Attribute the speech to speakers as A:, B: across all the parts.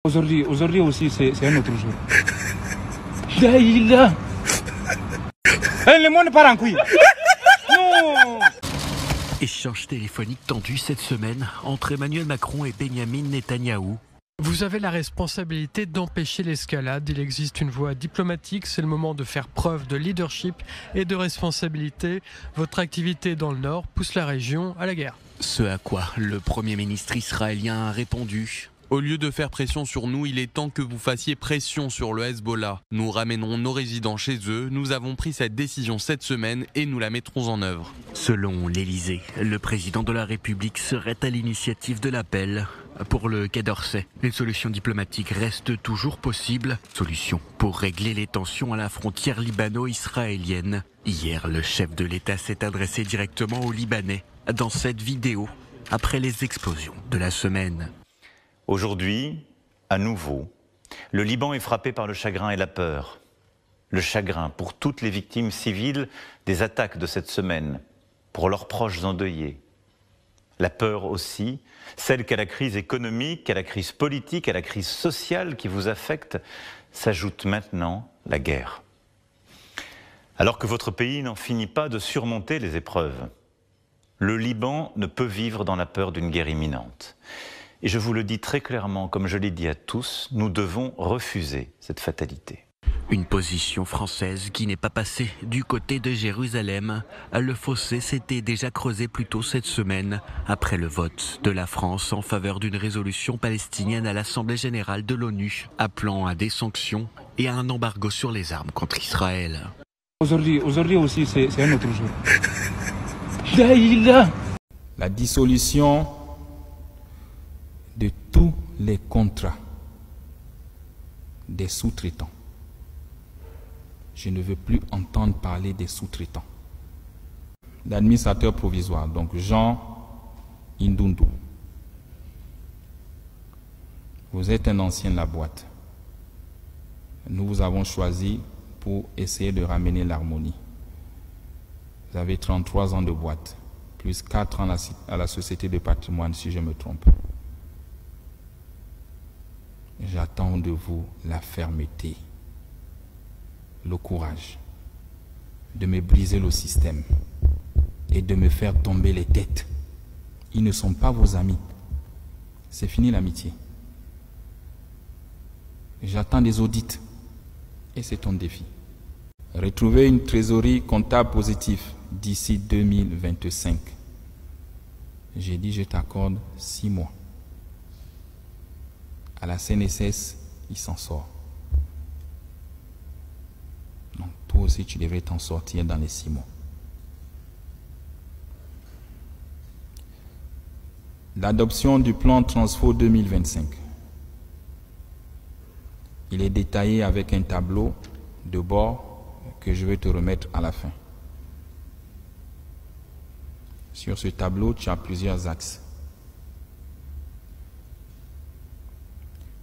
A: Aujourd'hui aussi, c'est un autre jour. Daïla. Le monde part en couille. Non.
B: Échange téléphonique tendu cette semaine entre Emmanuel Macron et Benyamin Netanyahou.
C: Vous avez la responsabilité d'empêcher l'escalade. Il existe une voie diplomatique. C'est le moment de faire preuve de leadership et de responsabilité. Votre activité dans le Nord pousse la région à la guerre.
B: Ce à quoi le Premier ministre israélien a répondu.
D: Au lieu de faire pression sur nous, il est temps que vous fassiez pression sur le Hezbollah. Nous ramènerons nos résidents chez eux. Nous avons pris cette décision cette semaine et nous la mettrons en œuvre.
B: Selon l'Élysée, le président de la République serait à l'initiative de l'appel. Pour le Quai d'Orsay, une solution diplomatique reste toujours possible. Solution pour régler les tensions à la frontière libano-israélienne. Hier, le chef de l'État s'est adressé directement aux Libanais dans cette vidéo après les explosions de la semaine.
E: Aujourd'hui, à nouveau, le Liban est frappé par le chagrin et la peur. Le chagrin pour toutes les victimes civiles des attaques de cette semaine, pour leurs proches endeuillés. La peur aussi, celle qu'à la crise économique, à la crise politique, à la crise sociale qui vous affecte, s'ajoute maintenant la guerre. Alors que votre pays n'en finit pas de surmonter les épreuves, le Liban ne peut vivre dans la peur d'une guerre imminente. Et je vous le dis très clairement, comme je l'ai dit à tous, nous devons refuser cette fatalité.
B: Une position française qui n'est pas passée du côté de Jérusalem. Le fossé s'était déjà creusé plus tôt cette semaine, après le vote de la France en faveur d'une résolution palestinienne à l'Assemblée générale de l'ONU, appelant à des sanctions et à un embargo sur les armes contre Israël.
A: Aujourd'hui aussi, c'est un autre jour. Daïla.
F: La dissolution de tous les contrats des sous-traitants. Je ne veux plus entendre parler des sous-traitants. L'administrateur provisoire, donc Jean Indundu. Vous êtes un ancien de la boîte. Nous vous avons choisi pour essayer de ramener l'harmonie. Vous avez 33 ans de boîte, plus 4 ans à la Société de patrimoine, si je me trompe. J'attends de vous la fermeté, le courage de me briser le système et de me faire tomber les têtes. Ils ne sont pas vos amis. C'est fini l'amitié. J'attends des audits et c'est ton défi. Retrouver une trésorerie comptable positive d'ici 2025. J'ai dit je t'accorde 6 mois. À la CNSS, il s'en sort. Donc toi aussi, tu devrais t'en sortir dans les 6 mois. L'adoption du plan Transfo 2025. Il est détaillé avec un tableau de bord que je vais te remettre à la fin. Sur ce tableau, tu as plusieurs axes.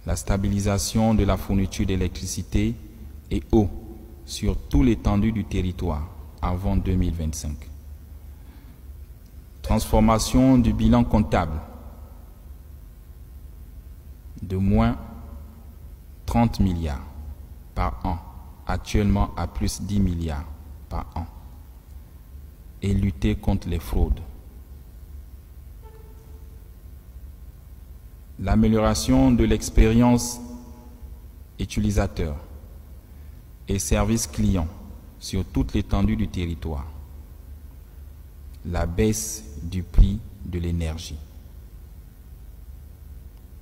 F: La stabilisation de la fourniture d'électricité et eau sur tout l'étendue du territoire avant 2025. Transformation du bilan comptable de moins 30 milliards par an, actuellement à plus 10 milliards par an, et lutter contre les fraudes. L'amélioration de l'expérience utilisateur et service client sur toute l'étendue du territoire. La baisse du prix de l'énergie,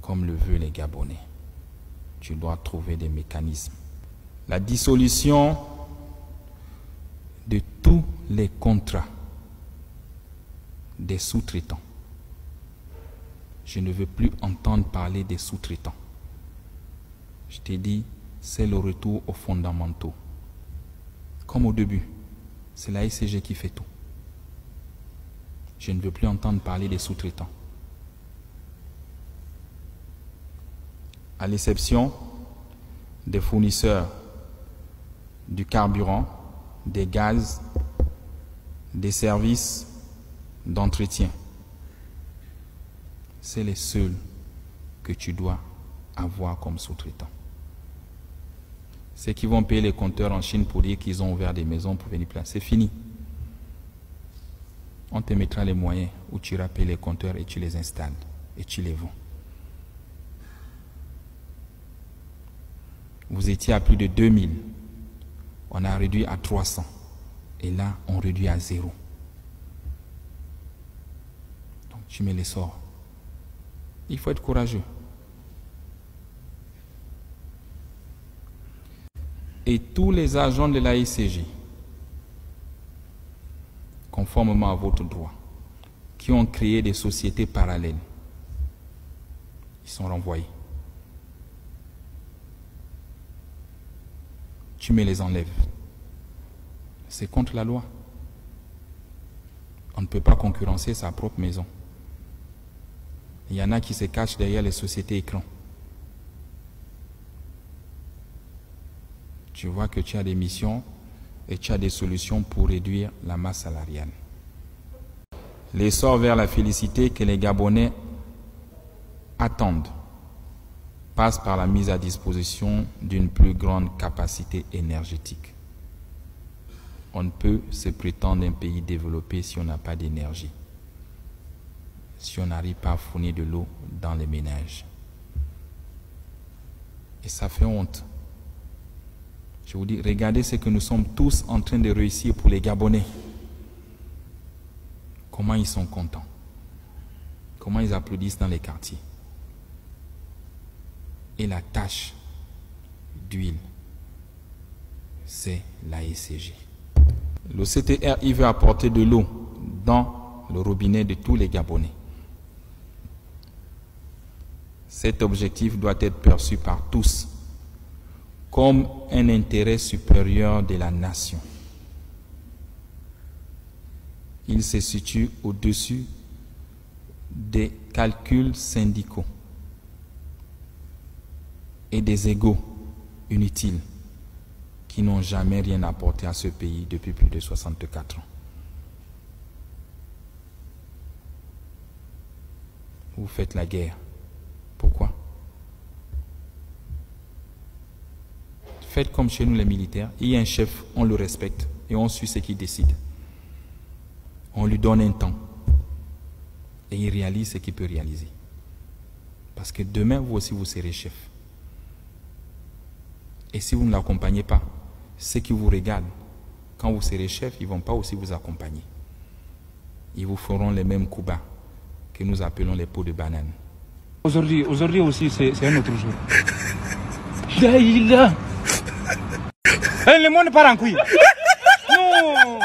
F: comme le veulent les Gabonais. Tu dois trouver des mécanismes. La dissolution de tous les contrats des sous-traitants. Je ne veux plus entendre parler des sous-traitants. Je t'ai dit, c'est le retour aux fondamentaux. Comme au début, c'est la SCG qui fait tout. Je ne veux plus entendre parler des sous-traitants. À l'exception des fournisseurs du carburant, des gaz, des services d'entretien. C'est les seuls que tu dois avoir comme sous-traitants. Ceux qui vont payer les compteurs en Chine pour dire qu'ils ont ouvert des maisons pour venir placer, c'est fini. On te mettra les moyens où tu iras payer les compteurs et tu les installes et tu les vends. Vous étiez à plus de 2000. On a réduit à 300. Et là, on réduit à 0. Donc, tu mets les sorts. Il faut être courageux. Et tous les agents de la ICJ, conformément à votre droit, qui ont créé des sociétés parallèles, ils sont renvoyés. Tu me les enlèves. C'est contre la loi. On ne peut pas concurrencer sa propre maison. Il y en a qui se cachent derrière les sociétés écrans. Tu vois que tu as des missions et tu as des solutions pour réduire la masse salariale. L'essor vers la félicité que les Gabonais attendent passe par la mise à disposition d'une plus grande capacité énergétique. On ne peut se prétendre un pays développé si on n'a pas d'énergie, si on n'arrive pas à fournir de l'eau dans les ménages. Et ça fait honte. Je vous dis, regardez ce que nous sommes tous en train de réussir pour les Gabonais. Comment ils sont contents. Comment ils applaudissent dans les quartiers. Et la tâche d'huile, c'est la ICJ. Le CTR, il veut apporter de l'eau dans le robinet de tous les Gabonais. Cet objectif doit être perçu par tous comme un intérêt supérieur de la nation. Il se situe au-dessus des calculs syndicaux et des égos inutiles qui n'ont jamais rien apporté à ce pays depuis plus de 64 ans. Vous faites la guerre. Pourquoi? Faites comme chez nous les militaires. Il y a un chef, on le respecte et on suit ce qu'il décide. On lui donne un temps et il réalise ce qu'il peut réaliser. Parce que demain, vous aussi, vous serez chef. Et si vous ne l'accompagnez pas, ceux qui vous regardent, quand vous serez chef, ils ne vont pas aussi vous accompagner. Ils vous feront les mêmes coups bas que nous appelons les pots de banane.
A: Aujourd'hui aussi, c'est un autre jour. Le monde part en couille. Non.